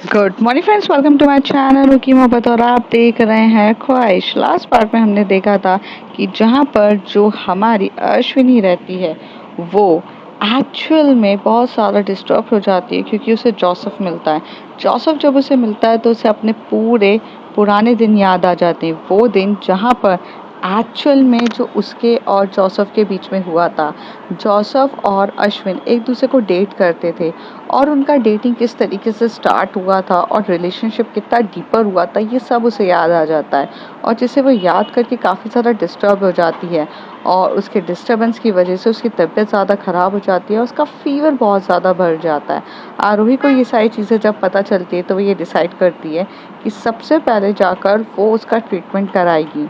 Good morning friends, welcome to my channel रुकी मोहब्बत। और आप देख रहे हैं ख्वाहिश। लास्ट पार्ट में हमने देखा था कि जहाँ पर जो हमारी अश्विनी रहती है वो एक्चुअल में बहुत ज़्यादा डिस्टर्ब हो जाती है क्योंकि उसे जोसेफ मिलता है। जोसेफ जब उसे मिलता है तो उसे अपने पूरे पुराने दिन याद आ जाते हैं। वो दिन जहाँ पर एक्चुअल में जो उसके और जोसेफ के बीच में हुआ था। जोसेफ और अश्विन एक दूसरे को डेट करते थे और उनका डेटिंग किस तरीके से स्टार्ट हुआ था और रिलेशनशिप कितना डीपर हुआ था, ये सब उसे याद आ जाता है। और जिसे वो याद करके काफ़ी ज़्यादा डिस्टर्ब हो जाती है और उसके डिस्टर्बेंस की वजह से उसकी तबीयत ज़्यादा ख़राब हो जाती है और उसका फीवर बहुत ज़्यादा बढ़ जाता है। आरोही को ये सारी चीज़ें जब पता चलती है तो वो ये डिसाइड करती है कि सबसे पहले जाकर वो उसका ट्रीटमेंट कराएगी।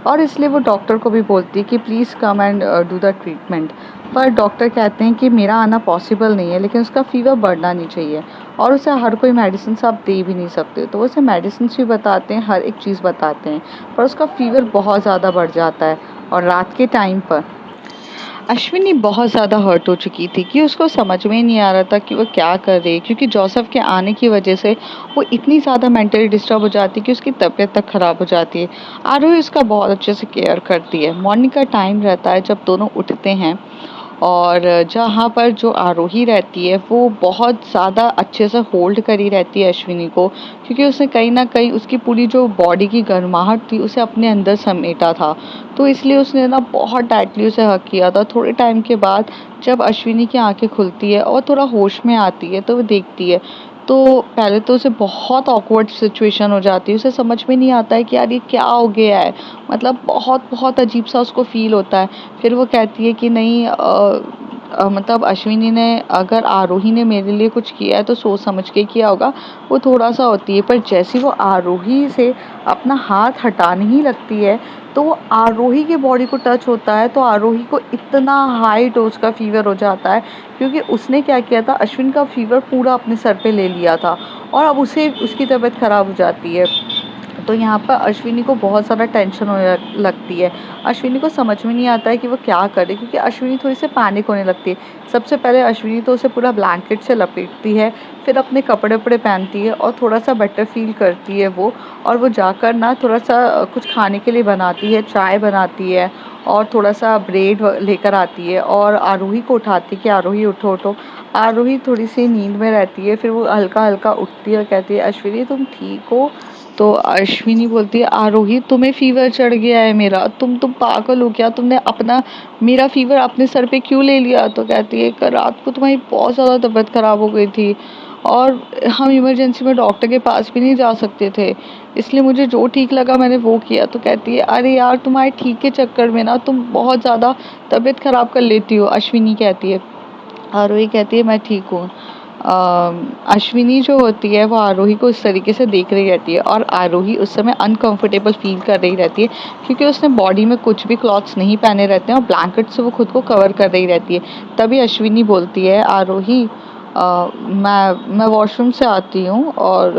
और इसलिए वो डॉक्टर को भी बोलती है कि please come and do the treatment. पर डॉक्टर कहते हैं कि मेरा आना पॉसिबल नहीं है, लेकिन उसका फ़ीवर बढ़ना नहीं चाहिए और उसे हर कोई मेडिसिन आप दे भी नहीं सकते। तो उसे मेडिसिन भी बताते हैं, हर एक चीज़ बताते हैं, पर उसका फ़ीवर बहुत ज़्यादा बढ़ जाता है। और रात के टाइम पर अश्विनी बहुत ज़्यादा हर्ट हो चुकी थी कि उसको समझ में ही नहीं आ रहा था कि वो क्या कर रही है, क्योंकि जोसेफ के आने की वजह से वो इतनी ज़्यादा मेंटली डिस्टर्ब हो जाती है कि उसकी तबीयत तक ख़राब हो जाती है। आरोही उसका बहुत अच्छे से केयर करती है। मॉर्निंग का टाइम रहता है जब दोनों उठते हैं और जहाँ पर जो आरोही रहती है वो बहुत ज़्यादा अच्छे से होल्ड करी रहती है अश्विनी को, क्योंकि उसने कहीं ना कहीं उसकी पूरी जो बॉडी की गर्माहट थी उसे अपने अंदर समेटा था। तो इसलिए उसने ना बहुत टाइटली उसे हग किया था। थोड़े टाइम के बाद जब अश्विनी की आंखें खुलती है और थोड़ा होश में आती है तो वो देखती है, तो पहले तो उसे बहुत ऑकवर्ड सिचुएशन हो जाती है। उसे समझ में नहीं आता है कि यार ये क्या हो गया है, मतलब बहुत बहुत अजीब सा उसको फील होता है। फिर वो कहती है कि नहीं, मतलब अश्विनी ने, अगर आरोही ने मेरे लिए कुछ किया है तो सोच समझ के किया होगा। वो थोड़ा सा होती है, पर जैसे वो आरोही से अपना हाथ हटाने ही लगती है तो वो आरोही की बॉडी को टच होता है तो आरोही को इतना हाई डोज का फीवर हो जाता है, क्योंकि उसने क्या किया था, अश्विन का फीवर पूरा अपने सर पे ले लिया था और अब उसे उसकी तबीयत खराब हो जाती है। तो यहाँ पर अश्विनी को बहुत ज़्यादा टेंशन होने लगती है। अश्विनी को समझ में नहीं आता है कि वो क्या करे, क्योंकि अश्विनी थोड़ी सी पैनिक होने लगती है। सबसे पहले अश्विनी तो उसे पूरा ब्लैंकेट से लपेटती है, फिर अपने कपड़े वपड़े पहनती है और थोड़ा सा बेटर फील करती है वो। और वो जाकर ना थोड़ा सा कुछ खाने के लिए बनाती है, चाय बनाती है और थोड़ा सा ब्रेड लेकर आती है और आरोही को उठाती है कि आरोही उठो उठो। आरोही थोड़ी सी नींद में रहती है, फिर वो हल्का हल्का उठती है और कहती है अश्विनी तुम ठीक हो? तो अश्विनी बोलती है आरोही तुम्हें फीवर चढ़ गया है मेरा, तुम पागल हो क्या? तुमने अपना मेरा फीवर अपने सर पे क्यों ले लिया? तो कहती है कल रात को तुम्हारी बहुत ज़्यादा तबीयत खराब हो गई थी और हम इमरजेंसी में डॉक्टर के पास भी नहीं जा सकते थे, इसलिए मुझे जो ठीक लगा मैंने वो किया। तो कहती है अरे यार तुम्हारे ठीक के चक्कर में ना तुम बहुत ज़्यादा तबीयत खराब कर लेती हो। अश्विनी कहती है, आरोही कहती है मैं ठीक हूँ। अश्विनी जो होती है वो आरोही को इस तरीके से देख रही रहती है और आरोही उस समय अनकंफर्टेबल फील कर रही रहती है, क्योंकि उसने बॉडी में कुछ भी क्लॉथ्स नहीं पहने रहते हैं और ब्लैंकेट से वो खुद को कवर कर रही रहती है। तभी अश्विनी बोलती है आरोही, मैं वॉशरूम से आती हूँ और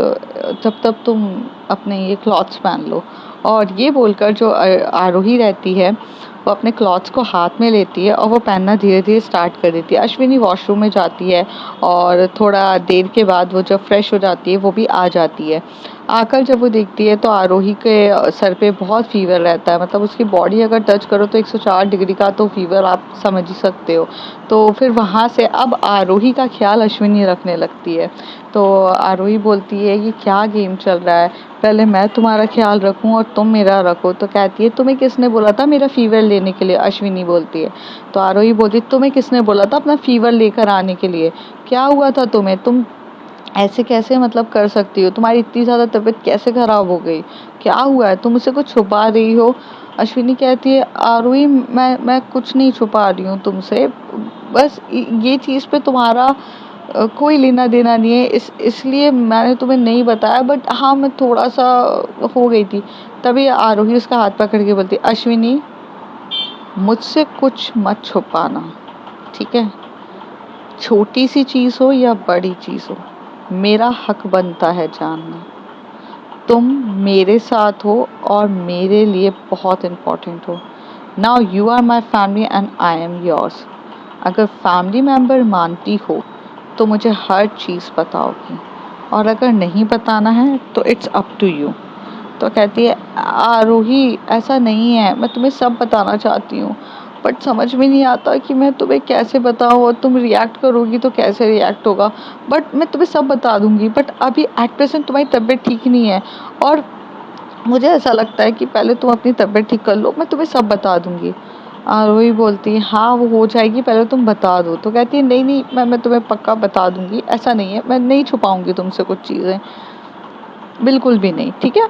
जब तक तुम अपने ये क्लॉथ्स पहन लो। और ये बोलकर जो आरोही रहती है वो अपने क्लॉथ्स को हाथ में लेती है और वो पहनना धीरे धीरे स्टार्ट कर देती है। अश्विनी वॉशरूम में जाती है और थोड़ा देर के बाद वो जब फ्रेश हो जाती है वो भी आ जाती है। आकर जब वो देखती है तो आरोही के सर पे बहुत फीवर रहता है, मतलब उसकी बॉडी अगर टच करो तो 104 डिग्री का तो फीवर आप समझ ही सकते हो। तो फिर वहाँ से अब आरोही का ख्याल अश्विनी रखने लगती है। तो आरोही बोलती है ये क्या गेम चल रहा है, पहले मैं तुम्हारा ख्याल रखूं और तुम मेरा रखो। तो कहती है तुम्हें किसने बोला था मेरा फीवर लेने के लिए? अश्विनी बोलती है। तो आरोही बोलती है तुम्हें किसने बोला था अपना फीवर लेकर आने के लिए? क्या हुआ था तुम्हें? तुम ऐसे कैसे मतलब कर सकती हो? तुम्हारी इतनी ज़्यादा तबीयत कैसे खराब हो गई? क्या हुआ है? तुम मुझसे कुछ छुपा रही हो? अश्विनी कहती है आरोही मैं कुछ नहीं छुपा रही हूँ तुमसे, बस ये चीज़ पे तुम्हारा कोई लेना देना नहीं है, इसलिए मैंने तुम्हें नहीं बताया, बट हाँ मैं थोड़ा सा हो गई थी। तभी आरोही उसका हाथ पकड़ के बोलती अश्विनी मुझसे कुछ मत छुपाना, ठीक है? छोटी सी चीज़ हो या बड़ी चीज़ हो, मेरा हक बनता है जानना। तुम मेरे साथ हो और मेरे लिए बहुत इम्पोर्टेंट हो। Now you are my family and I am yours. अगर फैमिली मेम्बर मानती हो तो मुझे हर चीज़ बताओगी, और अगर नहीं बताना है तो इट्स अप टू यू। तो कहती है आरोही ऐसा नहीं है, मैं तुम्हें सब बताना चाहती हूँ, बट समझ में नहीं आता कि मैं तुम्हें कैसे बताऊँ, और तुम रिएक्ट करोगी तो कैसे रिएक्ट होगा। बट मैं तुम्हें सब बता दूंगी, बट अभी एट प्रेजेंट तुम्हारी तबीयत ठीक नहीं है, और मुझे ऐसा लगता है कि पहले तुम अपनी तबीयत ठीक कर लो, मैं तुम्हें सब बता दूंगी। आरोही बोलती है हाँ वो हो जाएगी, पहले तुम बता दो। तो कहती है नहीं नहीं, मैं तुम्हें पक्का बता दूंगी, ऐसा नहीं है, मैं नहीं छुपाऊंगी तुमसे कुछ चीज़ें, बिल्कुल भी नहीं, ठीक है।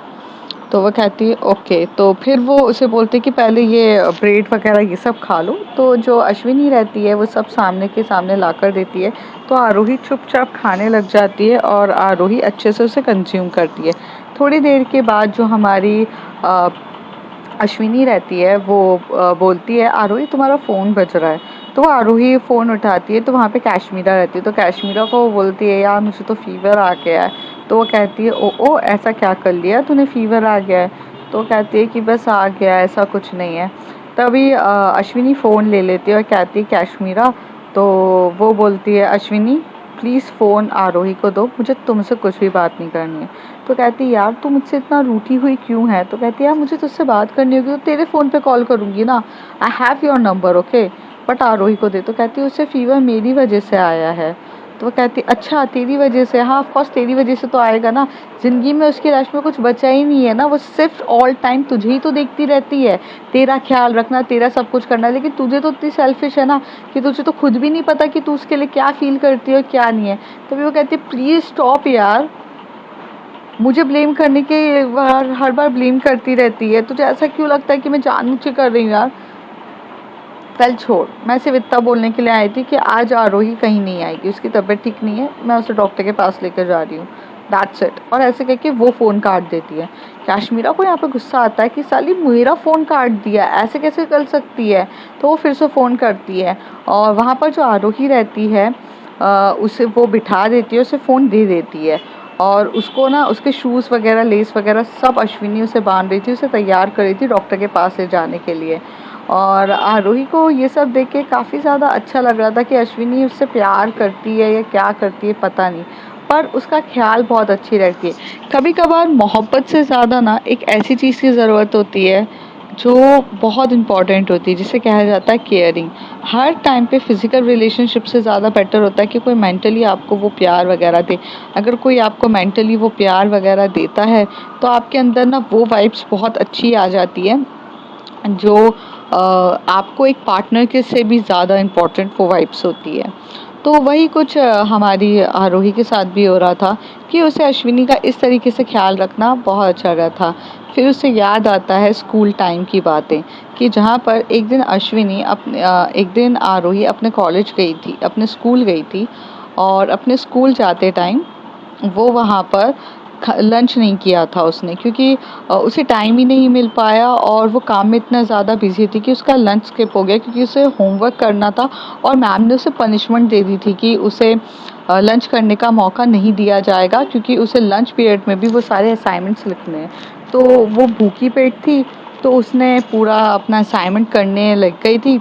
तो वो कहती है ओके। तो फिर वो उसे बोलते कि पहले ये ब्रेड वगैरह ये सब खा लो। तो जो अश्विनी रहती है वो सब सामने के सामने ला कर देती है। तो आरोही चुपचाप खाने लग जाती है और आरोही अच्छे से उसे कंज्यूम करती है। थोड़ी देर के बाद जो हमारी अश्विनी रहती है वो बोलती है आरोही तुम्हारा फ़ोन बज रहा है। तो वो आरोही फ़ोन उठाती है, तो वहाँ पे कैश्मीरा रहती है। तो कैश्मीरा को वो बोलती है यार मुझे तो फ़ीवर आ गया है। तो वो कहती है ओ ऐसा क्या कर लिया तूने, फ़ीवर आ गया है। तो वो कहती है कि बस आ गया, ऐसा कुछ नहीं है। तभी अश्विनी फ़ोन ले लेती है और कहती है कैश्मीरा। तो वो बोलती है अश्विनी प्लीज़ फ़ोन आरोही को दो, मुझे तुमसे कुछ भी बात नहीं करनी है। तो कहती है यार तू मुझसे इतना रूठी हुई क्यों है। तो कहती है यार मुझे तुझसे बात करनी होगी तो तेरे फ़ोन पे कॉल करूँगी ना, I have your number okay, but Aarohi को दे। तो कहती है उसे फ़ीवर मेरी वजह से आया है। तो वो कहती अच्छा तेरी वजह से, हाँ ऑफ कोर्स तेरी वजह से तो आएगा ना, ज़िंदगी में उसकी लाइफ में कुछ बचा ही नहीं है ना, वो सिर्फ ऑल टाइम तुझे ही तो देखती रहती है, तेरा ख्याल रखना, तेरा सब कुछ करना। लेकिन तुझे तो इतनी सेल्फिश है ना कि तुझे तो खुद भी नहीं पता कि तू उसके लिए क्या फील करती है और क्या नहीं है। तभी वो कहती है प्लीज़ स्टॉप यार, मुझे ब्लेम करने के हर बार ब्लेम करती रहती है, तुझे ऐसा क्यों लगता है कि मैं जानबूझ के कर रही हूँ यार। कल छोड़, मैं सिर्फ इतना बोलने के लिए आई थी कि आज आरोही कहीं नहीं आएगी, उसकी तबीयत ठीक नहीं है, मैं उसे डॉक्टर के पास लेकर जा रही हूँ, दैट्स इट। और ऐसे कह के वो फ़ोन काट देती है। काश्मीरा को यहाँ पे गुस्सा आता है कि साली मेरा फ़ोन काट दिया, ऐसे कैसे कर सकती है। तो वो फिर से फ़ोन करती है और वहाँ पर जो आरोही रहती है उसे वो बिठा देती है, उसे फ़ोन दे देती है। और उसको ना उसके शूज़ वगैरह लेस वगैरह सब अश्विनी उसे बांध रही थी, उसे तैयार कर रही थी डॉक्टर के पास ले जाने के लिए। और आरोही को ये सब देख के काफ़ी ज़्यादा अच्छा लग रहा था कि अश्विनी उससे प्यार करती है या क्या करती है पता नहीं, पर उसका ख्याल बहुत अच्छी रखती है। कभी कभार मोहब्बत से ज़्यादा ना एक ऐसी चीज़ की ज़रूरत होती है जो बहुत इम्पॉर्टेंट होती है, जिसे कहा जाता है केयरिंग। हर टाइम पे फिज़िकल रिलेशनशिप से ज़्यादा बेटर होता है कि कोई मेंटली आपको वो प्यार वगैरह दे। अगर कोई आपको मेंटली वो प्यार वगैरह देता है तो आपके अंदर ना वो वाइब्स बहुत अच्छी आ जाती है, जो आपको एक पार्टनर के से भी ज़्यादा इम्पोर्टेंट वो वाइब्स होती है। तो वही कुछ हमारी आरोही के साथ भी हो रहा था कि उसे अश्विनी का इस तरीके से ख्याल रखना बहुत अच्छा लगा था। फिर उसे याद आता है स्कूल टाइम की बातें, कि जहाँ पर एक दिन अश्विनी एक दिन आरोही अपने कॉलेज गई थी, अपने स्कूल गई थी, और अपने स्कूल जाते टाइम वो वहाँ पर लंच नहीं किया था उसने, क्योंकि उसे टाइम ही नहीं मिल पाया और वो काम में इतना ज़्यादा बिजी थी कि उसका लंच स्किप हो गया, क्योंकि उसे होमवर्क करना था और मैम ने उसे पनिशमेंट दे दी थी कि उसे लंच करने का मौका नहीं दिया जाएगा, क्योंकि उसे लंच पीरियड में भी वो सारे असाइनमेंट्स लिखने हैं। तो वो भूखी पेट थी, तो उसने पूरा अपना असाइनमेंट करने लग गई थी,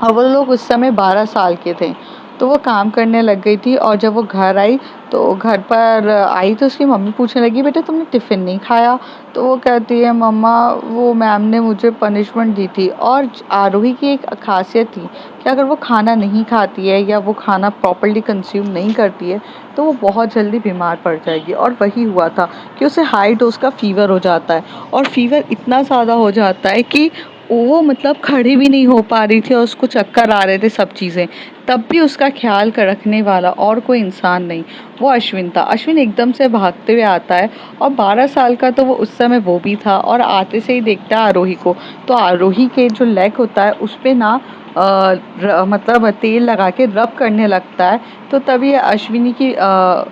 और वो लोग उस समय 12 साल के थे। तो वो काम करने लग गई थी, और जब वो घर आई तो घर पर आई तो उसकी मम्मी पूछने लगी बेटा तुमने टिफ़िन नहीं खाया। तो वो कहती है मम्मा वो मैम ने मुझे पनिशमेंट दी थी। और आरोही की एक खासियत थी कि अगर वो खाना नहीं खाती है या वो खाना प्रॉपर्ली कंज्यूम नहीं करती है तो वो बहुत जल्दी बीमार पड़ जाएगी। और वही हुआ था कि उसे हाई डोज का फ़ीवर हो जाता है, और फ़ीवर इतना ज़्यादा हो जाता है कि वो मतलब खड़ी भी नहीं हो पा रही थी और उसको चक्कर आ रहे थे सब चीज़ें। तब भी उसका ख्याल रखने वाला और कोई इंसान नहीं, वो अश्विन था। अश्विन एकदम से भागते हुए आता है, और 12 साल का तो वो उस समय वो भी था, और आते से ही देखता है आरोही को। तो आरोही के जो लेग होता है उस पे ना मतलब तेल लगा के रब करने लगता है। तो तभी अश्विनी की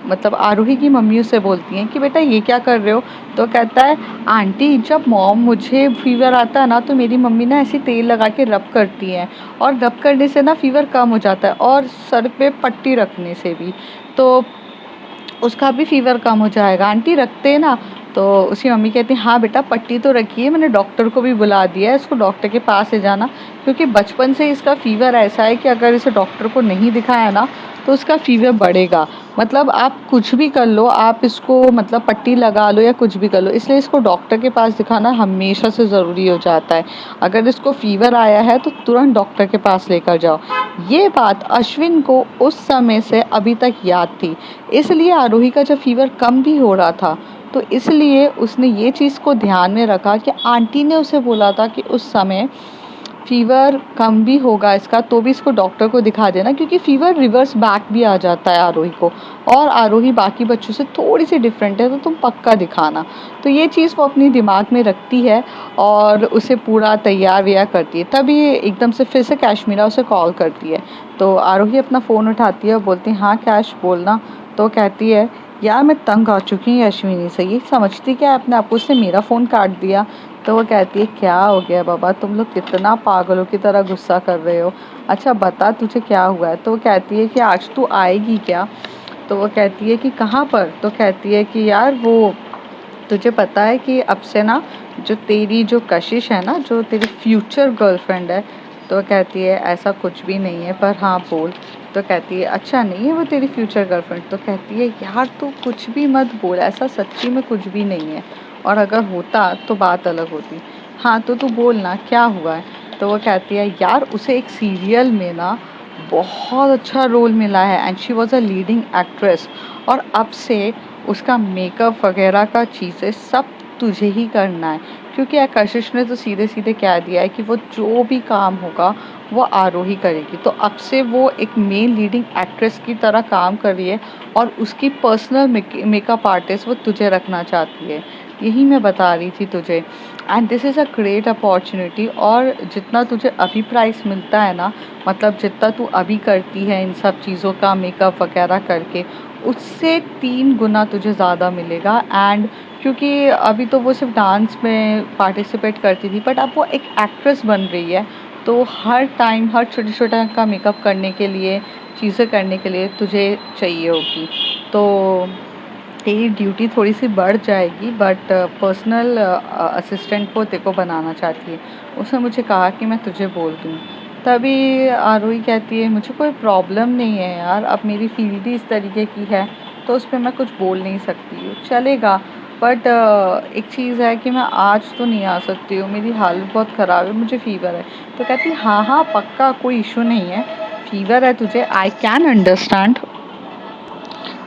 मतलब आरोही की मम्मी उसे बोलती हैं कि बेटा ये क्या कर रहे हो। तो कहता है आंटी जब मॉम मुझे फ़ीवर आता है ना तो मेरी मम्मी ना ऐसे तेल लगा के रब करती हैं, और रब करने से ना फ़ीवर कम हो जाता है, और सर पे पट्टी रखने से भी, तो उसका भी फ़ीवर कम हो जाएगा, आंटी रखते हैं ना। तो उसकी मम्मी कहती है हाँ बेटा पट्टी तो रखी है, मैंने डॉक्टर को भी बुला दिया है, इसको डॉक्टर के पास ले जाना, क्योंकि बचपन से इसका फ़ीवर ऐसा है कि अगर इसे डॉक्टर को नहीं दिखाया ना तो उसका फ़ीवर बढ़ेगा। मतलब आप कुछ भी कर लो, आप इसको मतलब पट्टी लगा लो या कुछ भी कर लो, इसलिए इसको डॉक्टर के पास दिखाना हमेशा से ज़रूरी हो जाता है। अगर इसको फ़ीवर आया है तो तुरंत डॉक्टर के पास लेकर जाओ। ये बात अश्विन को उस समय से अभी तक याद थी, इसलिए आरोही का जब फ़ीवर कम भी हो रहा था तो इसलिए उसने ये चीज़ को ध्यान में रखा कि आंटी ने उसे बोला था कि उस समय फ़ीवर कम भी होगा इसका तो भी इसको डॉक्टर को दिखा देना, क्योंकि फ़ीवर रिवर्स बैक भी आ जाता है आरोही को, और आरोही बाकी बच्चों से थोड़ी सी डिफरेंट है तो तुम पक्का दिखाना। तो ये चीज़ वो अपनी दिमाग में रखती है और उसे पूरा तैयार व्यार करती है। तभी एकदम से फिर से कैशमीरा उसे कॉल करती है, तो आरोही अपना फ़ोन उठाती है और बोलती है हाँ कैश बोलना। तो कहती है यार मैं तंग आ चुकी हूँ अश्विनी से, ये समझती क्या है अपने आप, उसने मेरा फ़ोन काट दिया। तो वो कहती है क्या हो गया बाबा, तुम लोग कितना पागलों की तरह गुस्सा कर रहे हो, अच्छा बता तुझे क्या हुआ है। तो वो कहती है कि आज तू आएगी क्या। तो वो कहती है कि कहाँ पर। तो कहती है कि यार वो तुझे पता है कि अब से ना जो तेरी जो कशिश है ना, जो तेरी फ्यूचर गर्लफ्रेंड है। तो वो कहती है ऐसा कुछ भी नहीं है, पर हाँ बोल। तो कहती है अच्छा नहीं है वो तेरी फ्यूचर गर्लफ्रेंड। तो कहती है यार तू कुछ भी मत बोल, ऐसा सच्ची में कुछ भी नहीं है, और अगर होता तो बात अलग होती। हाँ तो तू बोल ना क्या हुआ है। तो वो कहती है यार उसे एक सीरियल में ना बहुत अच्छा रोल मिला है and she was a leading actress, और अब से उसका मेकअप वगैरह का चीज़ें सब तुझे ही करना है, क्योंकि कशिश ने तो सीधे सीधे कह दिया है कि वो जो भी काम होगा वो आरोही करेगी। तो अब से वो एक मेन लीडिंग एक्ट्रेस की तरह काम कर रही है, और उसकी पर्सनल मेकअप आर्टिस्ट वो तुझे रखना चाहती है। यही मैं बता रही थी तुझे, and this is a great opportunity. और जितना तुझे अभी प्राइस मिलता है ना, मतलब जितना तू अभी करती है इन सब चीज़ों का मेकअप वगैरह करके, उससे 3 गुना तुझे ज़्यादा मिलेगा। एंड क्योंकि अभी तो वो सिर्फ डांस में पार्टिसिपेट करती थी, बट अब वो एक एक्ट्रेस बन रही है, तो हर टाइम हर छोटे छोटा का मेकअप करने के लिए, चीज़ें करने के लिए तुझे चाहिए होगी। तो तेरी ड्यूटी थोड़ी सी बढ़ जाएगी, बट पर्सनल असिस्टेंट को तेरे को बनाना चाहती है। उसने मुझे कहा कि मैं तुझे बोल दूँ। तभी आरोही कहती है मुझे कोई प्रॉब्लम नहीं है यार, अब मेरी फील्ड ही इस तरीके की है तो उस पर मैं कुछ बोल नहीं सकती हूँ, चलेगा। बट एक चीज़ है कि मैं आज तो नहीं आ सकती हूँ, मेरी हालत बहुत ख़राब है, मुझे फ़ीवर है। तो कहती हाँ हाँ पक्का कोई इशू नहीं है, फ़ीवर है तुझे, I can understand,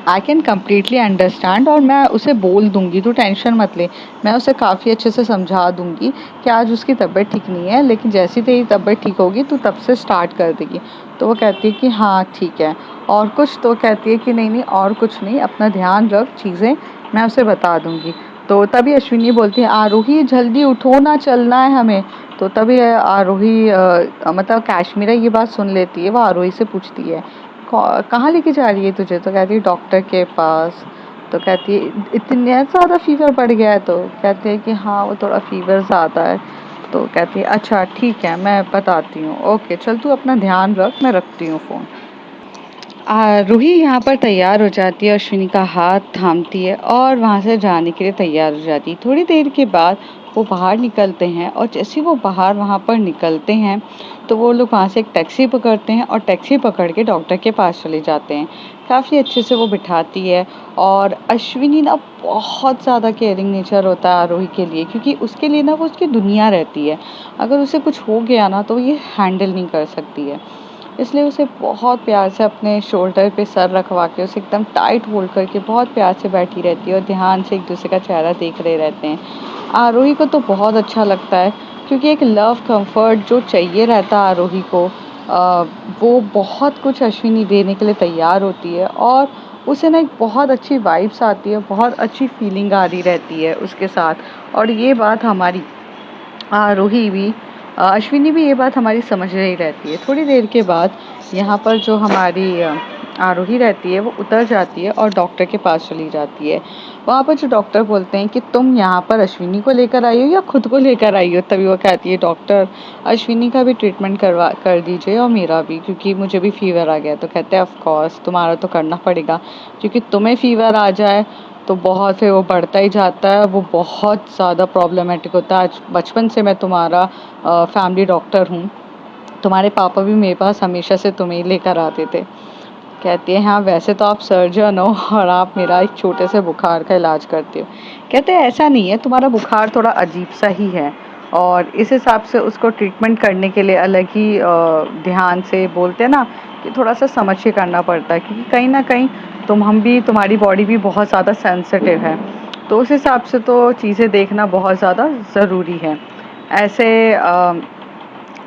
I can completely understand, और मैं उसे बोल दूँगी, तू टेंशन मत ले। मैं उसे काफ़ी अच्छे से समझा दूँगी कि आज उसकी तबीयत ठीक नहीं है, लेकिन जैसी तेरी तबीयत ठीक होगी तू तब से स्टार्ट कर देगी। तो वो कहती है कि हाँ ठीक है, और कुछ। तो कहती है कि नहीं नहीं और कुछ नहीं, अपना ध्यान रख, चीज़ें मैं उसे बता दूँगी। तो तभी अश्विनी बोलती है आरोही जल्दी उठो ना, चलना है हमें। तो तभी आरोही मतलब कैशमीरा ये बात सुन लेती है, वो आरोही से पूछती है कहाँ लेके जा रही है तुझे। तो कहती है डॉक्टर के पास। तो कहती है इतने ज़्यादा फीवर बढ़ गया है। तो कहते हैं कि हाँ वो थोड़ा फीवर ज़्यादा है। तो कहती है अच्छा ठीक है मैं बताती हूँ, ओके चल तू अपना ध्यान रख, मैं रखती हूँ फ़ोन। रूही यहाँ पर तैयार हो जाती है, अश्विनी का हाथ थामती है और वहाँ से जाने के लिए तैयार हो जाती है। थोड़ी देर के बाद वो बाहर निकलते हैं, और जैसे वो बाहर वहाँ पर निकलते हैं तो वो लोग वहाँ से एक टैक्सी पकड़ते हैं और टैक्सी पकड़ के डॉक्टर के पास चले जाते हैं। काफ़ी अच्छे से वो बिठाती है, और अश्विनी ना बहुत ज़्यादा केयरिंग नेचर होता है आरोही के लिए, क्योंकि उसके लिए ना वो उसकी दुनिया रहती है। अगर उसे कुछ हो गया ना तो ये हैंडल नहीं कर सकती है, इसलिए उसे बहुत प्यार से अपने शोल्डर पे सर रखवा के उसे एकदम टाइट होल्ड करके बहुत प्यार से बैठी रहती है, और ध्यान से एक दूसरे का चेहरा देख रहे रहते हैं। आरोही को तो बहुत अच्छा लगता है, क्योंकि एक लव कंफर्ट जो चाहिए रहता है आरोही को, वो बहुत कुछ अश्विनी देने के लिए तैयार होती है, और उसे ना एक बहुत अच्छी वाइब्स आती है, बहुत अच्छी फीलिंग आ रही रहती है उसके साथ। और ये बात हमारी आरोही भी अश्विनी भी ये बात हमारी समझ रही रहती है। थोड़ी देर के बाद यहाँ पर जो हमारी आरोही रहती है वो उतर जाती है और डॉक्टर के पास चली जाती है। वहाँ पर जो डॉक्टर बोलते हैं कि तुम यहाँ पर अश्विनी को लेकर आई हो या खुद को लेकर आई हो। तभी वो कहती है डॉक्टर अश्विनी का भी ट्रीटमेंट कर दीजिए और मेरा भी, क्योंकि मुझे भी फीवर आ गया। तो कहते हैं ऑफ कोर्स तुम्हारा तो करना पड़ेगा, क्योंकि तुम्हें फीवर आ जाए तो बहुत फिर वो बढ़ता ही जाता है, वो बहुत ज़्यादा प्रॉब्लमेटिक होता है। आज बचपन से मैं तुम्हारा फैमिली डॉक्टर हूँ, तुम्हारे पापा भी मेरे पास हमेशा से तुम्हें ही लेकर आते थे। कहती है हाँ वैसे तो आप सर्जन हो और आप मेरा एक छोटे से बुखार का इलाज करते हो। कहते हैं ऐसा नहीं है, तुम्हारा बुखार थोड़ा अजीब सा ही है और इस हिसाब से उसको ट्रीटमेंट करने के लिए अलग ही ध्यान से बोलते हैं ना कि थोड़ा सा समझ के करना पड़ता है, क्योंकि कहीं ना कहीं हम भी, तुम्हारी बॉडी भी बहुत ज़्यादा सेंसिटिव है, तो उस हिसाब से तो चीज़ें देखना बहुत ज़्यादा ज़रूरी है। ऐसे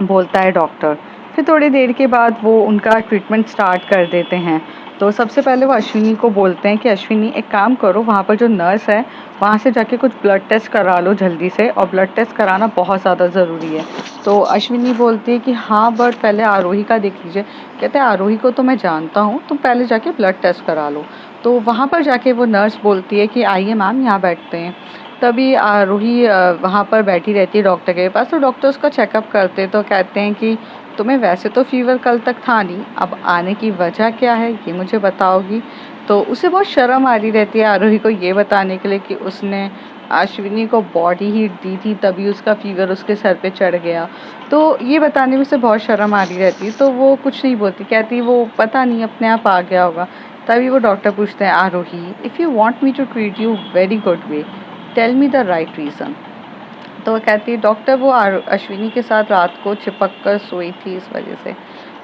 बोलता है डॉक्टर। फिर थोड़ी देर के बाद वो उनका ट्रीटमेंट स्टार्ट कर देते हैं। तो सबसे पहले वो अश्विनी को बोलते हैं कि अश्विनी एक काम करो, वहाँ पर जो नर्स है वहाँ से जाके कुछ ब्लड टेस्ट करा लो जल्दी से, और ब्लड टेस्ट कराना बहुत ज़्यादा ज़रूरी है। तो अश्विनी बोलती है कि हाँ बट पहले आरोही का देख लीजिए। कहते हैं आरोही को तो मैं जानता हूँ, तुम पहले जाके ब्लड टेस्ट करा लो। तो वहाँ पर जाके वो नर्स बोलती है कि आइए मैम यहाँ बैठते हैं। तभी आरोही वहाँ पर बैठी रहती है डॉक्टर के पास। तो डॉक्टर उसका चेकअप करते तो कहते हैं कि तुम्हें वैसे तो फीवर कल तक था नहीं, अब आने की वजह क्या है ये मुझे बताओगी। तो उसे बहुत शर्म आ रही रहती है आरोही को ये बताने के लिए कि उसने अश्विनी को बॉडी हीट दी थी तभी उसका फीवर उसके सर पे चढ़ गया। तो ये बताने में उसे बहुत शर्म आ रही रहती है, तो वो कुछ नहीं बोलती, कहती वो पता नहीं अपने आप आ गया होगा। तभी वो डॉक्टर पूछते हैं Aarohi, if you want me to treat you very good way, tell me the right reason. तो वो कहती है डॉक्टर वो अश्विनी के साथ रात को चिपक कर सोई थी इस वजह से।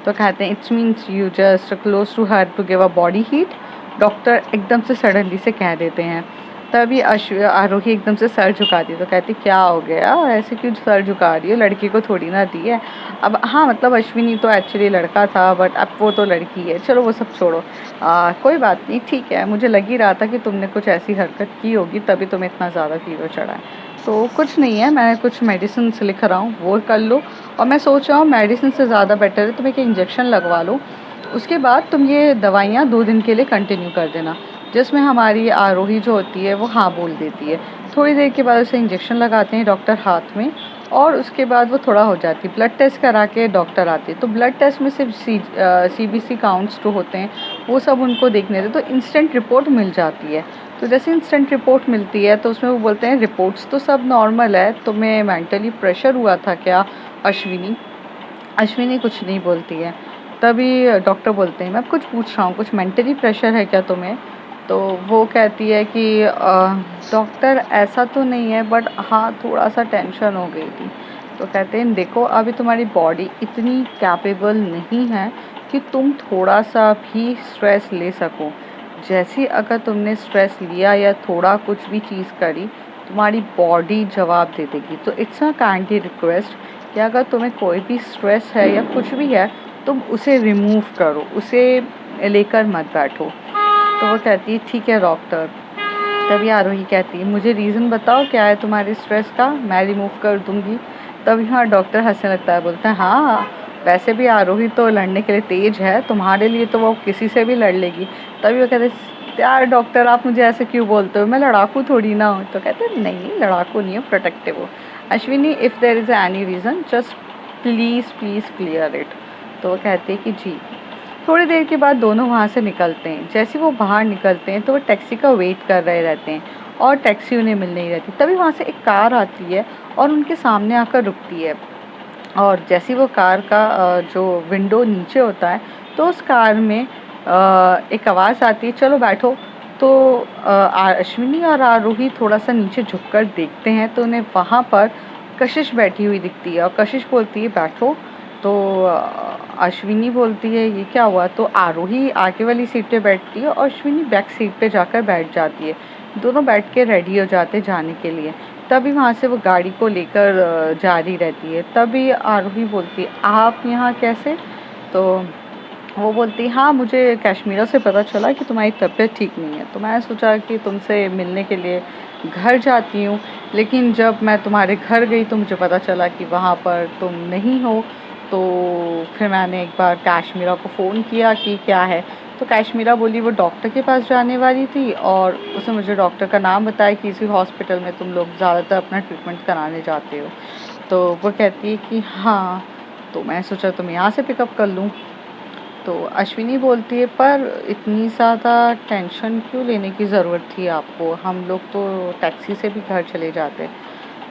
तो कहते हैं it's means you just close to her to give a body heat. Doctor एकदम से सडनली से कह देते हैं। तभी आरोही एकदम से सर झुका दी। तो कहती क्या हो गया, ऐसे क्यों सर झुका रही हो, लड़की को थोड़ी ना दी है। अब हाँ मतलब अश्विनी तो एक्चुअली लड़का था, बट अब वो तो लड़की है, चलो वो सब छोड़ो। कोई बात नहीं, ठीक है, मुझे लग ही रहा था कि तुमने कुछ ऐसी हरकत की होगी तभी तुम्हें इतना ज़्यादा फीवर चढ़ा है। तो कुछ नहीं है, मैं कुछ मेडिसिन लिख रहा हूँ वो कर लो। और मैं सोच रहा हूँ मेडिसिन से ज़्यादा बेटर है तुम एक इंजेक्शन लगवा लो, उसके बाद तुम ये दवाइयाँ 2 दिन के लिए कंटिन्यू कर देना। जिसमें हमारी आरोही जो होती है वो हाँ बोल देती है। थोड़ी देर के बाद उसे इंजेक्शन लगाते हैं डॉक्टर हाथ में, और उसके बाद वो थोड़ा हो जाती है। ब्लड टेस्ट करा के डॉक्टर आते हैं, तो ब्लड टेस्ट में सिर्फ CBC काउंट्स जो होते हैं वो सब उनको देखने थे, तो इंस्टेंट रिपोर्ट मिल जाती है। तो जैसे इंस्टेंट रिपोर्ट मिलती है तो उसमें वो बोलते हैं रिपोर्ट्स तो सब नॉर्मल है, तुम्हें मेंटली प्रेशर हुआ था क्या अश्विनी। अश्विनी कुछ नहीं बोलती है। तभी डॉक्टर बोलते हैं मैं कुछ पूछ रहा हूँ, कुछ मेंटली प्रेशर है क्या तुम्हें। तो वो कहती है कि डॉक्टर ऐसा तो नहीं है, बट हाँ थोड़ा सा टेंशन हो गई थी। तो कहते हैं देखो अभी तुम्हारी बॉडी इतनी कैपेबल नहीं है कि तुम थोड़ा सा भी स्ट्रेस ले सको। जैसे अगर तुमने स्ट्रेस लिया या थोड़ा कुछ भी चीज़ करी, तुम्हारी बॉडी जवाब दे देगी। तो इट्स अ काइंडली रिक्वेस्ट कि अगर तुम्हें कोई भी स्ट्रेस है या कुछ भी है, तुम उसे रिमूव करो, उसे लेकर मत बैठो। तो वो कहती है ठीक है डॉक्टर। तभी आरोही कहती है मुझे रीज़न बताओ क्या है तुम्हारे स्ट्रेस का, मैं रिमूव कर दूंगी। तभी हाँ डॉक्टर हंसने लगता है, बोलता है हाँ वैसे भी आरोही तो लड़ने के लिए तेज है, तुम्हारे लिए तो वो किसी से भी लड़ लेगी। तभी वो कहते यार डॉक्टर आप मुझे ऐसे क्यों बोलते हो, मैं लड़ाकू थोड़ी ना हूँ। तो कहते नहीं नहीं लड़ाकू नहीं हो, प्रोटेक्टिव हो। Ashwini if there is any reason just please please clear it. तो वो कहते हैं कि जी। थोड़ी देर के बाद दोनों वहाँ से निकलते हैं। जैसे वो बाहर निकलते हैं तो वो टैक्सी का वेट कर रहे रहते हैं, और टैक्सी उन्हें मिल नहीं रहती। तभी वहाँ से एक कार आती है और उनके सामने आकर रुकती है। और जैसी वो कार का जो विंडो नीचे होता है, तो उस कार में एक आवाज़ आती है चलो बैठो। तो अश्विनी और आरोही थोड़ा सा नीचे झुककर देखते हैं तो उन्हें वहाँ पर कशिश बैठी हुई दिखती है, और कशिश बोलती है बैठो। तो अश्विनी बोलती है ये क्या हुआ। तो आरोही आगे वाली सीट पे बैठती है और अश्विनी बैक सीट पे जाकर बैठ जाती है। दोनों बैठ के रेडी हो जाते हैं जाने के लिए। तभी वहाँ से वो गाड़ी को लेकर जा रही रहती है। तभी आरोही बोलती है आप यहाँ कैसे। तो वो बोलती हाँ मुझे कश्मीरा से पता चला कि तुम्हारी तबीयत ठीक नहीं है, तो मैं सोचा कि तुमसे मिलने के लिए घर जाती हूँ। लेकिन जब मैं तुम्हारे घर गई तो मुझे पता चला कि वहाँ पर तुम नहीं हो। तो फिर मैंने एक बार कश्मीरा को फ़ोन किया कि क्या है। तो कश्मीरा बोली वो डॉक्टर के पास जाने वाली थी, और उसने मुझे डॉक्टर का नाम बताया कि इसी हॉस्पिटल में तुम लोग ज़्यादातर अपना ट्रीटमेंट कराने जाते हो। तो वो कहती है कि हाँ, तो मैं सोचा तुम यहाँ से पिकअप कर लूँ। तो अश्विनी बोलती है, पर इतनी ज़्यादा टेंशन क्यों लेने की ज़रूरत थी आपको? हम लोग तो टैक्सी से भी घर चले जाते।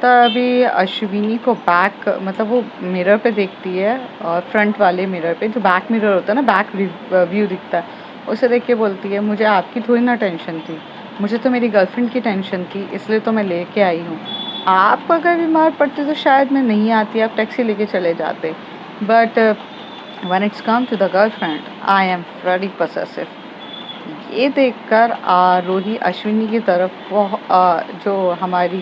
तभी अश्विनी को बैक मतलब वो मिरर पे देखती है, और फ्रंट वाले मिरर पे जो बैक मिरर होता है ना, बैक व्यू दिखता है, उसे देख के बोलती है, मुझे आपकी थोड़ी ना टेंशन थी, मुझे तो मेरी गर्लफ्रेंड की टेंशन थी, इसलिए तो मैं लेके आई हूँ। आप अगर बीमार पड़ते तो शायद मैं नहीं आती, आप टैक्सी लेके चले जाते, but when it's come to the girlfriend I am very possessive. ये देखकर आरोही अश्विनी की तरफ जो हमारी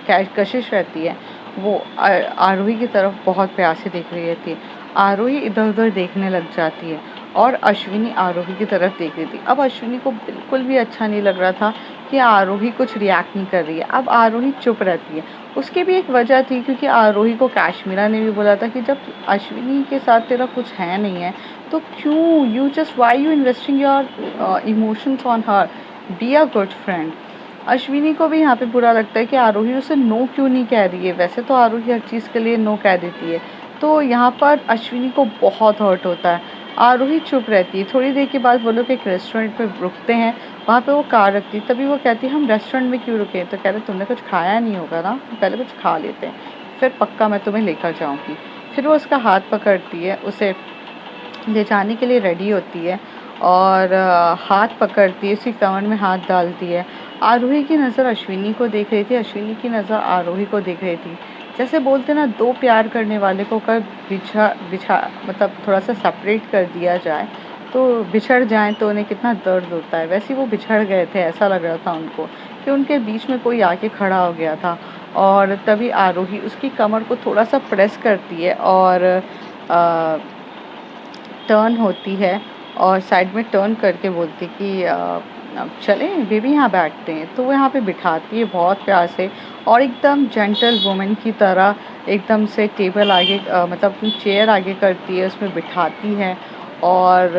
कशिश रहती है, वो आरोही की तरफ बहुत प्यार से देख रही रहती है। आरोही इधर उधर देखने लग जाती है और अश्विनी आरोही की तरफ देख रही थी। अब अश्विनी को बिल्कुल भी अच्छा नहीं लग रहा था कि आरोही कुछ रिएक्ट नहीं कर रही है। अब आरोही चुप रहती है। उसकी भी एक वजह थी, क्योंकि आरोही को काश्मीरा ने भी बोला था कि जब अश्विनी के साथ तेरा कुछ है नहीं है, तो क्यों why you investing your emotions on her, be a good friend. Ashwini को भी यहाँ पे बुरा लगता है कि आरोही उसे नो क्यों नहीं कह रही है। वैसे तो आरोही हर चीज़ के लिए नो कह देती है, तो यहाँ पर अश्विनी को बहुत हर्ट होता है। आरोही चुप रहती है। थोड़ी देर के बाद वो लोग एक रेस्टोरेंट में रुकते हैं। वहाँ पे वो कार रखती है। तभी वो कहती है, हम रेस्टोरेंट में क्यों रुके? तो कह रहे, तुमने कुछ खाया नहीं होगा ना, पहले कुछ खा लेते हैं, फिर पक्का मैं तुम्हें लेकर जाऊँगी। फिर वो उसका हाथ पकड़ती है, उसे ले जाने के लिए रेडी होती है और हाथ पकड़ती है, उसी कमर में हाथ डालती है। आरोही की नज़र अश्विनी को देख रही थी, अश्विनी की नज़र आरोही को देख रही थी। जैसे बोलते ना, दो प्यार करने वाले को अगर बिछा बिछा मतलब थोड़ा सा सेपरेट कर दिया जाए तो बिछड़ जाएं तो उन्हें कितना दर्द होता है। वैसे ही वो बिछड़ गए थे, ऐसा लग रहा था उनको कि उनके बीच में कोई आके खड़ा हो गया था। और तभी आरोही उसकी कमर को थोड़ा सा प्रेस करती है और टर्न होती है और साइड में टर्न करके बोलती कि अब चलें बेबी, यहाँ बैठते हैं। तो वो यहाँ पे बिठाती है बहुत प्यार से और एकदम जेंटल वुमन की तरह एकदम से टेबल आगे मतलब अपनी चेयर आगे करती है, उसमें बिठाती है और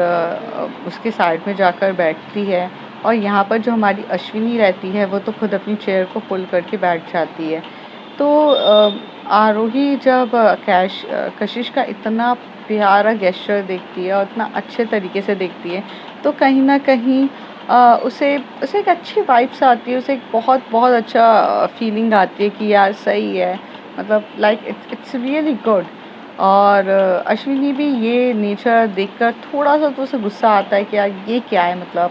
उसके साइड में जाकर बैठती है। और यहाँ पर जो हमारी अश्विनी रहती है, वो तो खुद अपनी चेयर को पुल करके बैठ जाती है। तो आरोही जब कशिश का इतना प्यारा गेस्चर देखती है और इतना अच्छे तरीके से देखती है, तो कहीं न कहीं उसे उसे एक अच्छी वाइब्स आती है, उसे एक बहुत बहुत अच्छा फीलिंग आती है कि यार सही है, मतलब लाइक इट्स रियली गुड। और अश्विनी भी ये नेचर देखकर थोड़ा-सा तो उसे गुस्सा आता है कि यार ये क्या है, मतलब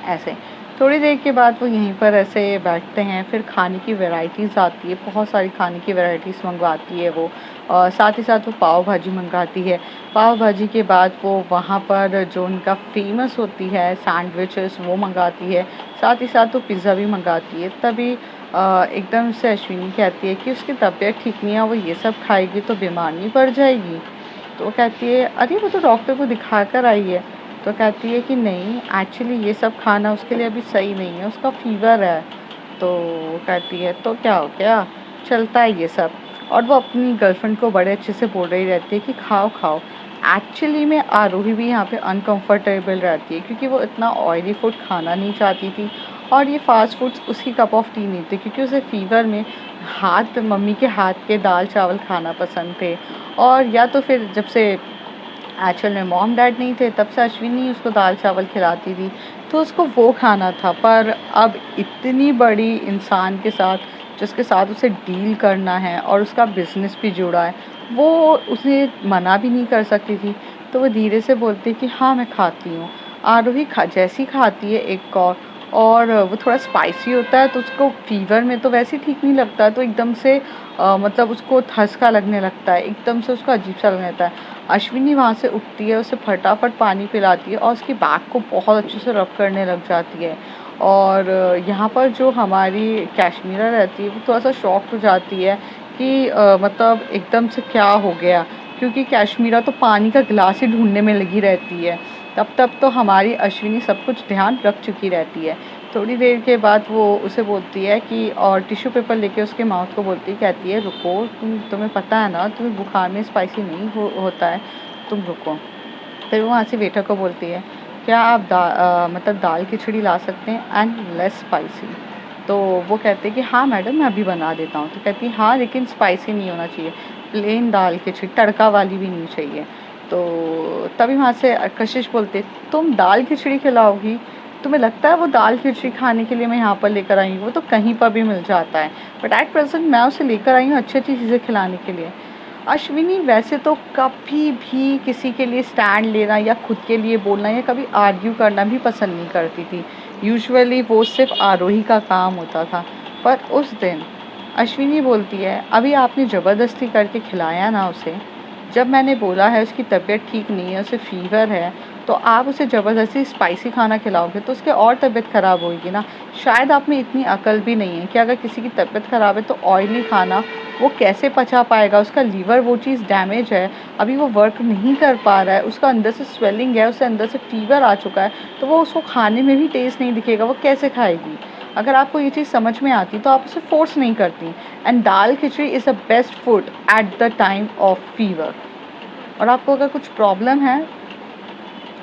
ऐसे। थोड़ी देर के बाद वो यहीं पर ऐसे बैठते हैं, फिर खाने की वैराइटीज़ आती है, बहुत सारी खाने की वैराइटीज़ मँगवाती है वो। और साथ ही साथ वो पाव भाजी मँगाती है। पाव भाजी के बाद वो वहाँ पर जो उनका फ़ेमस होती है सैंडविचेस, वो मँगाती है। साथ ही साथ वो पिज़्ज़ा भी मँगाती है। तभी एकदम से अश्विनी कहती है कि उसकी तबीयत ठीक नहीं है, वो ये सब खाएगी तो बीमार नहीं पड़ जाएगी? तो वो कहती है, अरे वो तो डॉक्टर को दिखा कर आई है। तो कहती है कि नहीं, एक्चुअली ये सब खाना उसके लिए अभी सही नहीं है, उसका फ़ीवर है। तो वो कहती है, तो क्या हो गया, चलता है ये सब। और वो अपनी गर्लफ्रेंड को बड़े अच्छे से बोल रही रहती है कि खाओ खाओ। एक्चुअली में आरोही भी यहाँ पे अनकंफर्टेबल रहती है, क्योंकि वो इतना ऑयली फूड खाना नहीं चाहती थी और ये फास्ट फूड्स उसकी कप ऑफ टी नहीं थे, क्योंकि उसे फ़ीवर में मम्मी के हाथ के दाल चावल खाना पसंद थे। और या तो फिर जब से एक्चुअल में मॉम डैड नहीं थे, तब से अश्विनी उसको दाल चावल खिलाती थी, तो उसको वो खाना था। पर अब इतनी बड़ी इंसान के साथ, जिसके साथ उसे डील करना है और उसका बिजनेस भी जुड़ा है, वो उसे मना भी नहीं कर सकती थी। तो वो धीरे से बोलती है कि हाँ मैं खाती हूँ। आरोही जैसी खाती है एक और वो थोड़ा स्पाइसी होता है, तो उसको फीवर में तो वैसे ही ठीक नहीं लगता, तो एकदम से मतलब उसको ठसका लगने लगता है, एकदम से उसको अजीब सा लगने लगता है। अश्विनी वहाँ से उठती है, उसे फटाफट पानी पिलाती है और उसकी बैक को बहुत अच्छे से रब करने लग जाती है। और यहाँ पर जो हमारी कश्मीरा रहती है, वो थोड़ा-सा शॉक्ड हो जाती है कि मतलब एकदम से क्या हो गया? क्योंकि कश्मीरा तो पानी का गिलास ही ढूँढने में लगी रहती है। तब तो हमारी अश्विनी सब कुछ ध्यान रख चुकी रहती है। थोड़ी देर के बाद वो उसे बोलती है कि, और टिश्यू पेपर लेके उसके माउथ को बोलती, कहती है, रुको, तुम्हें पता है ना, तुम्हें बुखार में स्पाइसी नहीं होता है, तुम रुको। फिर वो वहाँ से वेटर को बोलती है, क्या आप मतलब दाल खिचड़ी ला सकते हैं एंड लेस स्पाइसी? तो वो कहते हैं कि हाँ मैडम, मैं अभी बना देता हूँ। तो कहती है, हाँ लेकिन स्पाइसी नहीं होना चाहिए, प्लेन दाल खिचड़ी, तड़का वाली भी नहीं चाहिए। तो तभी वहाँ से कशिश बोलते, तुम दाल खिचड़ी खिलाओगी? तुम्हें लगता है वो दाल खिचड़ी खाने के लिए मैं यहाँ पर लेकर आई हूँ? वो तो कहीं पर भी मिल जाता है, बट एट प्रेजेंट मैं उसे लेकर आई हूँ अच्छी अच्छी चीज़ें खिलाने के लिए। अश्विनी वैसे तो कभी भी किसी के लिए स्टैंड लेना या खुद के लिए बोलना या कभी आर्ग्यू करना भी पसंद नहीं करती थी। यूजुअली वो सिर्फ आरोही का काम होता था। पर उस दिन अश्विनी बोलती है, अभी आपने ज़बरदस्ती करके खिलाया ना उसे, जब मैंने बोला है उसकी तबीयत ठीक नहीं है, उसे फ़ीवर है, तो आप उसे ज़बरदस्ती स्पाइसी खाना खिलाओगे तो उसके और तबीयत ख़राब होगी ना। शायद आप में इतनी अकल भी नहीं है कि अगर किसी की तबीयत ख़राब है तो ऑयली खाना वो कैसे पचा पाएगा? उसका लीवर वो चीज़ डैमेज है, अभी वो वर्क नहीं कर पा रहा है, उसका अंदर से स्वेलिंग है, उसे अंदर से फ़ीवर आ चुका है, तो वो उसको खाने में भी टेस्ट नहीं दिखेगा, वो कैसे खाएगी? अगर आपको ये चीज़ समझ में आती तो आप उसे फ़ोर्स नहीं करती। And dal khichdi is the best food at the time of fever. और आपको अगर कुछ प्रॉब्लम है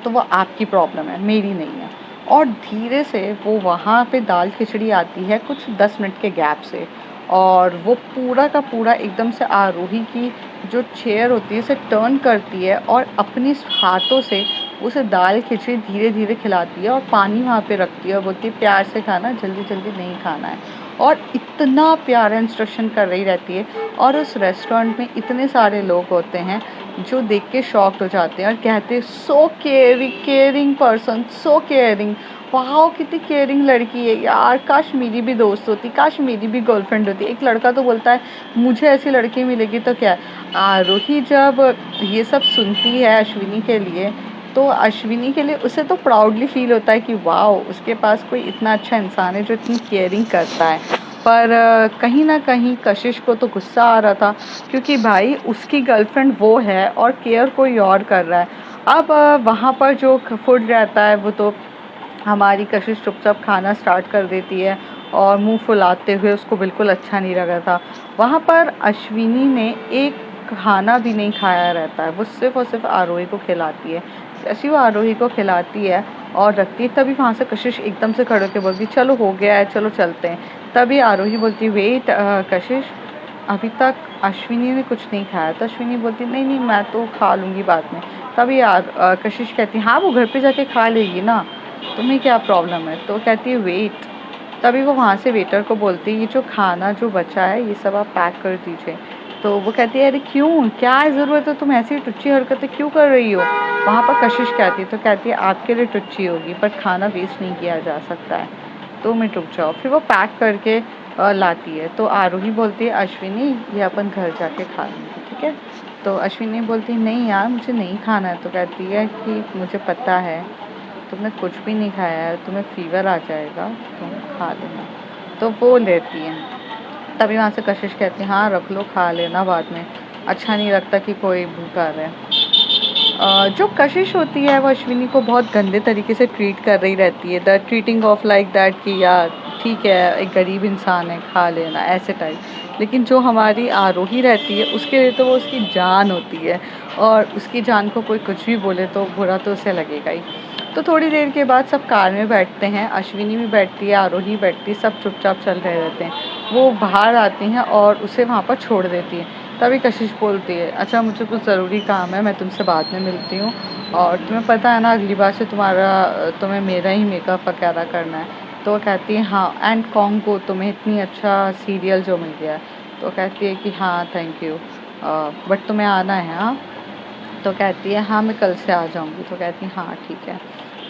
तो वो आपकी प्रॉब्लम है, मेरी नहीं है। और धीरे से वो वहाँ पे दाल खिचड़ी आती है कुछ 10 मिनट के गैप से, और वो पूरा का पूरा एकदम से आरोही की जो चेयर होती है उसे टर्न करती है और अपनी हाथों से उसे दाल खिचड़ी धीरे धीरे खिलाती है और पानी वहाँ पे रखती है और बोलती है, प्यार से खाना, जल्दी जल्दी नहीं खाना है। और इतना प्यारा इंस्ट्रक्शन कर रही रहती है। और उस रेस्टोरेंट में इतने सारे लोग होते हैं जो देख के शॉक्ड हो जाते हैं और कहते हैं, सो केयरिंग पर्सन, सो केयरिंग। वाह, कितनी केयरिंग लड़की है यार, काश मेरी भी दोस्त होती, काश मेरी भी गर्लफ्रेंड होती। एक लड़का तो बोलता है, मुझे ऐसी लड़की मिलेगी तो क्या। आरोही जब ये सब सुनती है अश्विनी के लिए, तो अश्विनी के लिए उसे तो प्राउडली फील होता है कि वाह, उसके पास कोई इतना अच्छा इंसान है जो इतनी केयरिंग करता है। पर कहीं ना कहीं कशिश को तो गुस्सा आ रहा था, क्योंकि भाई उसकी गर्लफ्रेंड वो है और केयर कोई और कर रहा है। अब वहाँ पर जो फूड रहता है वो तो हमारी कशिश चुपचाप खाना स्टार्ट कर देती है और मुंह फुलाते हुए, उसको बिल्कुल अच्छा नहीं लगा था। वहाँ पर अश्विनी ने एक खाना भी नहीं खाया रहता है, वो सिर्फ और सिर्फ आरोही को खिलाती है। जैसे वो आरोही को खिलाती है और रखती है, तभी वहाँ से कशिश एकदम से खड़े होकर बोलती, चलो हो गया है, चलो चलते हैं। तभी आरोही बोलती, वेट कशिश, अभी तक अश्विनी ने कुछ नहीं खाया। तो अश्विनी बोलती, नहीं नहीं, मैं तो खा लूँगी बाद में। तभी कशिश कहती, हाँ वो घर पे जाके खा लेगी ना, तुम्हें क्या प्रॉब्लम है। तो कहती है, वेट। तभी वो वहाँ से वेटर को बोलती है, ये जो खाना जो बचा है ये सब आप पैक कर दीजिए। तो वो कहती है, अरे क्यों, क्या ज़रूरत है, तुम ऐसी टुच्ची हरकतें क्यों कर रही हो। वहाँ पर कशिश कहती है, तो कहती है, आपके लिए टुच्ची होगी बट खाना वेस्ट नहीं किया जा सकता है, 2 मिनट रुक जाओ। फिर वो पैक करके लाती है। तो आरोही बोलती है, अश्विनी ये अपन घर जाके खा लेंगे, ठीक है। तो अश्विनी बोलती है, नहीं यार मुझे नहीं खाना है। तो कहती है कि मुझे पता है तुमने कुछ भी नहीं खाया है, तुम्हें फीवर आ जाएगा, तुम खा लेना। तो वो लेती है। तभी वहाँ से कशिश कहती है, हाँ रख लो, खा लेना बाद में, अच्छा नहीं लगता कि कोई भूखा रहे। जो कशिश होती है वो अश्विनी को बहुत गंदे तरीके से ट्रीट कर रही रहती है, the treating of like that कि यार ठीक है, एक गरीब इंसान है, खा लेना, ऐसे टाइप। लेकिन जो हमारी आरोही रहती है उसके लिए तो वो उसकी जान होती है, और उसकी जान को कोई कुछ भी बोले तो बुरा तो उसे लगेगा ही। तो थोड़ी देर के बाद सब कार में बैठते हैं, अश्विनी भी बैठती है, आरोही बैठती है, सब चुपचाप चल रहे रहते हैं। वो बाहर आती हैं और उसे वहाँ पर छोड़ देती है। तभी कशिश बोलती है, अच्छा मुझे कुछ ज़रूरी काम है, मैं तुमसे बाद में मिलती हूँ। और तुम्हें पता है ना अगली बार से तुम्हें मेरा ही मेकअप वगैरह करना है। तो वो कहती है, हाँ, एंड कॉन्गो, तुम्हें इतनी अच्छा सीरियल जो मिल गया है। तो कहती है कि हाँ थैंक यू, बट तुम्हें आना है हाँ। तो कहती है, हाँ मैं कल से आ जाऊँगी। तो कहती है, हाँ ठीक है।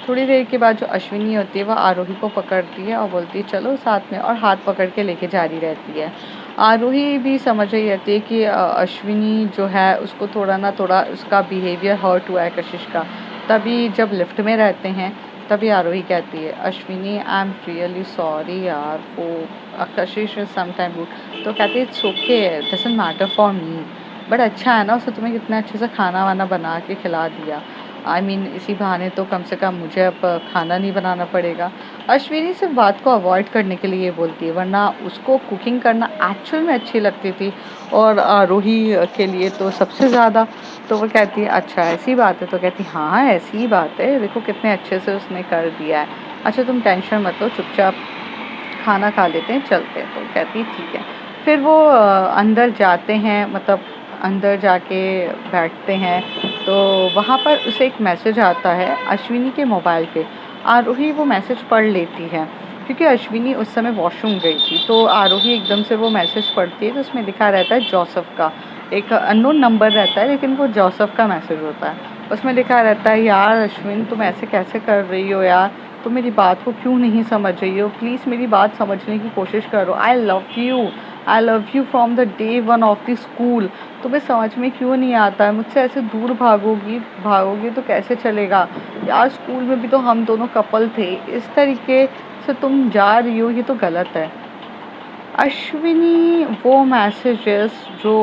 थोड़ी देर के बाद जो अश्विनी होती है वह आरोही को पकड़ती है और बोलती है, चलो साथ में, और हाथ पकड़ के लेके जा रही रहती है। आरोही भी समझ रही रहती है कि अश्विनी जो है उसको थोड़ा ना थोड़ा उसका बिहेवियर हर्ट हुआ है कशिश का। तभी जब लिफ्ट में रहते हैं तभी आरोही कहती है, Ashwini I am really sorry यार, वो कशिश इज समटाइम रूड। तो कहती है, it's okay, doesn't matter for me, but अच्छा है ना उसने तुम्हें कितना अच्छे से खाना वाना बना के खिला दिया। आई मीन इसी बहाने तो कम से कम मुझे अब खाना नहीं बनाना पड़ेगा। अश्विनी सिर्फ बात को अवॉइड करने के लिए ये बोलती है, वरना उसको कुकिंग करना एक्चुअल में अच्छी लगती थी, और आरोही के लिए तो सबसे ज़्यादा। तो वो कहती है, अच्छा ऐसी बात है। तो कहती है, हाँ ऐसी ही बात है, देखो कितने अच्छे से उसने कर दिया है। अच्छा तुम टेंशन मत लो, चुपचाप खाना खा लेते हैं, चलते हैं। तो कहती है ठीक है। फिर वो अंदर जाते हैं, मतलब अंदर जाके बैठते हैं तो वहाँ पर उसे एक मैसेज आता है अश्विनी के मोबाइल पे। आरोही वो मैसेज पढ़ लेती है क्योंकि अश्विनी उस समय वॉशरूम गई थी। तो आरोही एकदम से वो मैसेज पढ़ती है तो उसमें लिखा रहता है जोसेफ का, एक अननोन नंबर रहता है लेकिन वो जोसेफ का मैसेज होता है। उसमें लिखा रहता है, यार अश्विन तुम ऐसे कैसे कर रही हो यार, तुम मेरी बात को क्यों नहीं समझ रही हो, प्लीज़ मेरी बात समझने की कोशिश करो। I love you from the day one of the school. तुम्हें समझ में क्यों नहीं आता है, मुझसे ऐसे दूर भागोगी तो कैसे चलेगा यार, स्कूल में भी तो हम दोनों कपल थे, इस तरीके से तुम जा रही हो, ये तो गलत है। अश्विनी वो मैसेजेस जो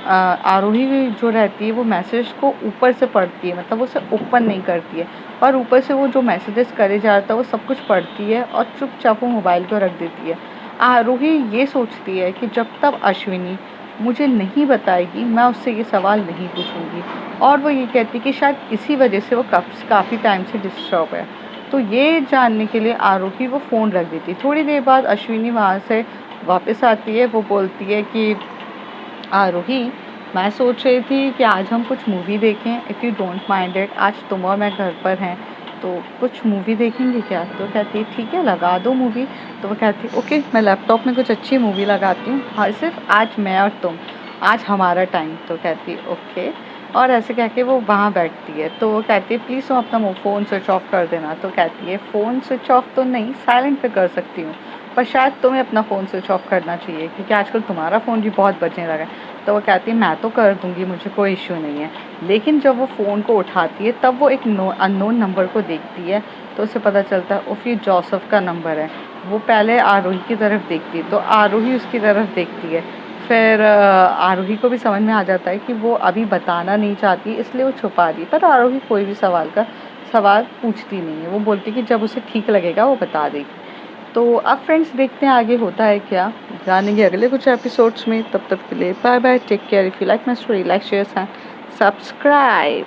आरोही जो रहती है वो मैसेज को ऊपर से पढ़ती है, मतलब उसे ओपन नहीं करती है, और ऊपर से वो जो मैसेजेस करे जाता है वो सब कुछ पढ़ती है और चुपचाप वो मोबाइल को रख देती है। आरोही ये सोचती है कि जब तक अश्विनी मुझे नहीं बताएगी मैं उससे ये सवाल नहीं पूछूंगी, और वो ये कहती है कि शायद इसी वजह से वो काफ़ी टाइम से डिस्टर्ब है। तो ये जानने के लिए आरोही वो फ़ोन रख देती है। थोड़ी देर बाद अश्विनी वहाँ से वापस आती है। वो बोलती है कि आरोही, मैं सोच रही थी कि आज हम कुछ मूवी देखें, if you don't mind it, आज तुम और मैं घर पर हैं तो कुछ मूवी देखेंगे क्या? तो कहती है ठीक है लगा दो मूवी। तो वो कहती है ओके मैं लैपटॉप में कुछ अच्छी मूवी लगाती हूँ, हाँ सिर्फ आज मैं और तुम, आज हमारा टाइम। तो कहती है ओके, और ऐसे कह के वो वहाँ बैठती है। तो वो कहती है प्लीज़ तुम अपना फ़ोन स्विच ऑफ कर देना। तो कहती है फ़ोन स्विच ऑफ तो नहीं, साइलेंट पे कर सकती हूँ, पर शायद तुम्हें अपना फ़ोन स्विच ऑफ करना चाहिए क्योंकि आजकल तुम्हारा फ़ोन भी बहुत बजने लगा है। तो वो कहती है मैं तो कर दूँगी, मुझे कोई इश्यू नहीं है। लेकिन जब वो फ़ोन को उठाती है तब वो एक अननोन नंबर को देखती है, तो उसे पता चलता है उफ़ ये जोसेफ का नंबर है। वो पहले आरोही की तरफ देखती है तो आरोही उसकी तरफ देखती है। फिर आरोही को भी समझ में आ जाता है कि वो अभी बताना नहीं चाहती इसलिए वो छुपा रही है, पर आरोही कोई भी सवाल पूछती नहीं है। वो बोलती है कि जब उसे ठीक लगेगा वो बता देगी। तो अब फ्रेंड्स देखते हैं आगे होता है क्या, जानेंगे अगले कुछ एपिसोड्स में। तब तक के लिए bye bye, take care. If you like my story, like share and subscribe.